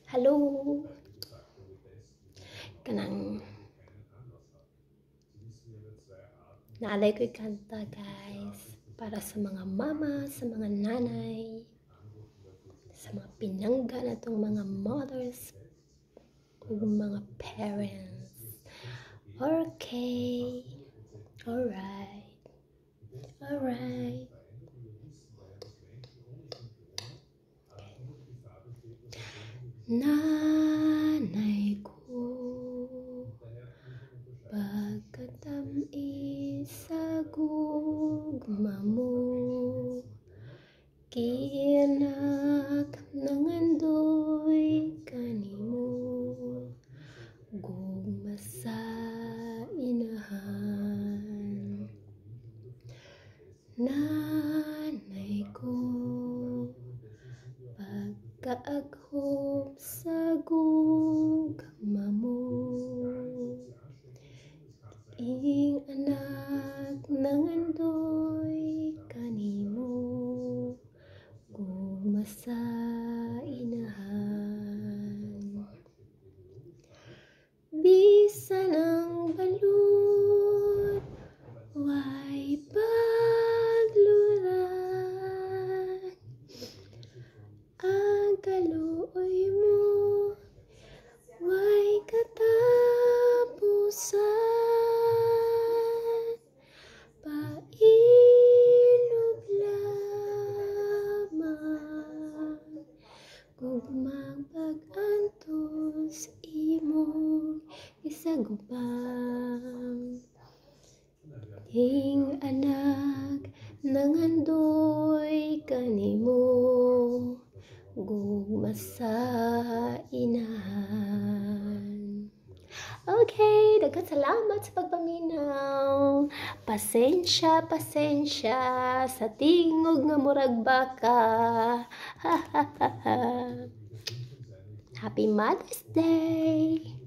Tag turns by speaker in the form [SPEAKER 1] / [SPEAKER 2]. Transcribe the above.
[SPEAKER 1] Halo, kanang naalay ko'y kanta guys para sa mga mama, sa mga nanay, sa mga pinangga na itong mga mothers ug mga parents. Okay, alright, alright. Nanay ko, pagkatamis sa gugma mo, kianak nangandoy kanimo, gugma sa inahan. Nanay ko, pagkaaghom sa gugma mo, ing anak nangandoy kanimo, gugma sa inahan. Bisan ang balut way pagluran, ang kaluoy mo way katapusan, pailog lamang gugmang pag-antos imong isagubang. Ing anak nangandoy kanimo, gugma sa inahan. Okay, daghang salamat sa pagpaminaw. Pasensya sa tingog nga murag baka. Happy Mother's Day!